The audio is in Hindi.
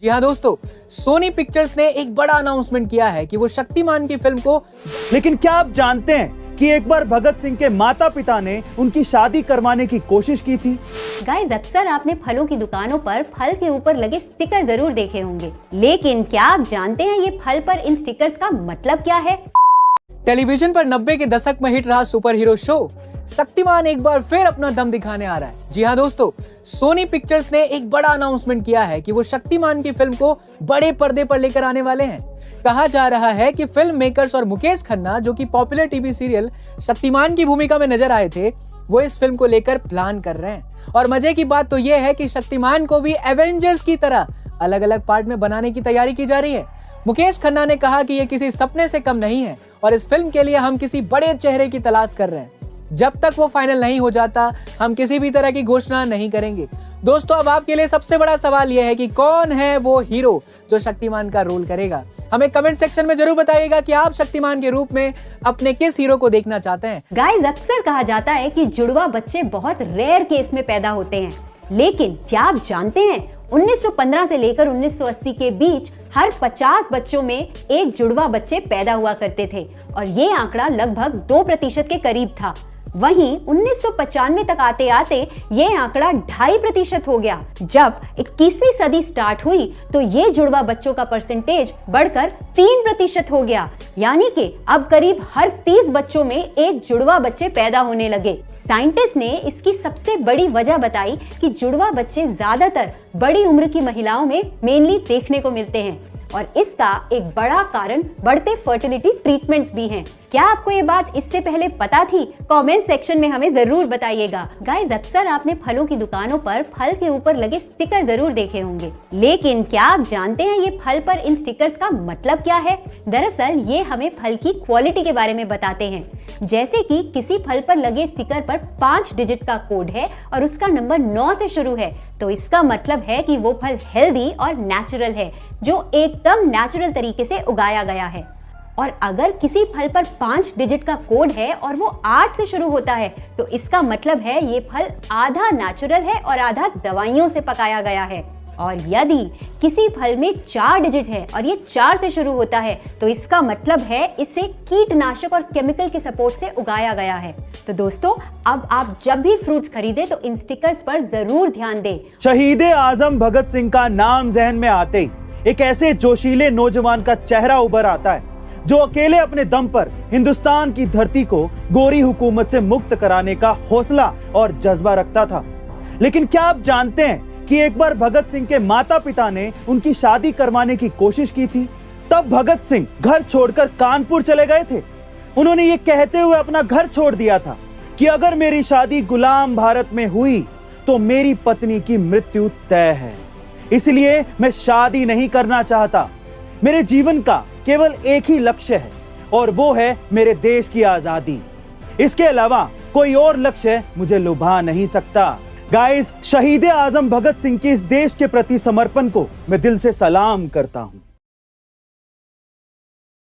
जी हाँ दोस्तों, सोनी पिक्चर्स ने एक बड़ा अनाउंसमेंट किया है कि वो शक्तिमान की फिल्म को। लेकिन क्या आप जानते हैं कि एक बार भगत सिंह के माता पिता ने उनकी शादी करवाने की कोशिश की थी। गाइस, अक्सर आपने फलों की दुकानों पर फल के ऊपर लगे स्टिकर जरूर देखे होंगे, लेकिन क्या आप जानते हैं ये फल पर इन स्टिकर्स का मतलब क्या है? टेलीविजन पर 90 के दशक में हिट रहा सुपर हीरो शो शक्तिमान एक बार फिर अपना दम दिखाने आ रहा है। जी हाँ दोस्तों, सोनी पिक्चर्स ने एक बड़ा अनाउंसमेंट किया है कि वो शक्तिमान की फिल्म को बड़े पर्दे पर लेकर आने वाले हैं। कहा जा रहा है कि फिल्म मेकर्स और मुकेश खन्ना, जो कि पॉपुलर टीवी सीरियल शक्तिमान की भूमिका में नजर आए थे, वो इस फिल्म को लेकर प्लान कर रहे हैं। और मजे की बात तो ये है कि शक्तिमान को भी एवेंजर्स की तरह अलग अलग पार्ट में बनाने की तैयारी की जा रही है। मुकेश खन्ना ने कहा कि ये किसी सपने से कम नहीं है और इस फिल्म के लिए हम किसी बड़े चेहरे की तलाश कर रहे हैं। जब तक वो फाइनल नहीं हो जाता, हम किसी भी तरह की घोषणा नहीं करेंगे। दोस्तों, अब आपके लिए सबसे बड़ा सवाल यह है कि कौन है वो हीरो जो शक्तिमान का रोल करेगा। हमें कमेंट सेक्शन में जरूर बताइएगा कि आप शक्तिमान के रूप में अपने किस हीरो को देखना चाहते हैं। गाइस, अक्सर कहा जाता है कि जुड़वा बच्चे बहुत रेयर केस में पैदा होते हैं, लेकिन क्या आप जानते हैं 1915 से लेकर 1980 के बीच हर 50 बच्चों में एक जुड़वा बच्चे पैदा हुआ करते थे और ये आंकड़ा लगभग 2% के करीब था। वहीं 1995 तक आते आते ये आंकड़ा 2.5% हो गया। जब 21वीं सदी स्टार्ट हुई तो ये जुड़वा बच्चों का परसेंटेज बढ़कर 3% हो गया, यानी कि अब करीब हर 30 बच्चों में एक जुड़वा बच्चे पैदा होने लगे। साइंटिस्ट ने इसकी सबसे बड़ी वजह बताई कि जुड़वा बच्चे ज्यादातर बड़ी उम्र की महिलाओं में मेनली देखने को मिलते हैं और इसका एक बड़ा कारण बढ़ते फर्टिलिटी ट्रीटमेंट्स भी हैं। क्या आपको ये बात इससे पहले पता थी? कमेंट सेक्शन में हमें जरूर बताइएगा। गाइस, अक्सर आपने फलों की दुकानों पर फल के ऊपर लगे स्टिकर जरूर देखे होंगे, लेकिन क्या आप जानते हैं ये फल पर इन स्टिकर्स का मतलब क्या है? दरअसल ये हमें फल की क्वालिटी के बारे में बताते हैं। जैसे कि किसी फल पर लगे स्टिकर पर 5 डिजिट का कोड है और उसका नंबर 9 से शुरू है, तो इसका मतलब है कि वो फल हेल्दी और नेचुरल है, जो एकदम नेचुरल तरीके से उगाया गया है। और अगर किसी फल पर 5 डिजिट का कोड है और वो 8 से शुरू होता है, तो इसका मतलब है ये फल आधा नेचुरल है और आधा दवाइयों से पकाया गया है। और यदि किसी फल में 4 डिजिट है और ये 4 से शुरू होता है, तो इसका मतलब है इसे कीटनाशक और केमिकल के सपोर्ट से उगाया गया है। तो दोस्तों, अब आप जब भी फ्रूट्स खरीदें तो इन स्टिकर्स पर जरूर ध्यान दें। शहीद आजम भगत सिंह का नाम जहन में आते ही एक ऐसे जोशीले नौजवान का चेहरा उभर आता है जो अकेले अपने दम पर हिंदुस्तान की धरती को गोरी हुकूमत से मुक्त कराने का हौसला और जज्बा रखता था। लेकिन क्या आप जानते हैं कि एक बार भगत सिंह के माता पिता ने उनकी शादी करवाने की कोशिश की थी। तब भगत सिंह घर छोड़कर कानपुर चले गए थे। उन्होंने ये कहते हुए अपना घर छोड़ दिया था कि अगर मेरी शादी गुलाम भारत में हुई तो मेरी पत्नी की मृत्यु तय है, इसलिए मैं शादी नहीं करना चाहता। मेरे जीवन का केवल एक ही लक्ष्य है और वो है मेरे देश की आजादी। इसके अलावा कोई और लक्ष्य मुझे लुभा नहीं सकता। गाइस, शहीद आजम भगत सिंह के इस देश के प्रति समर्पण को मैं दिल से सलाम करता हूं।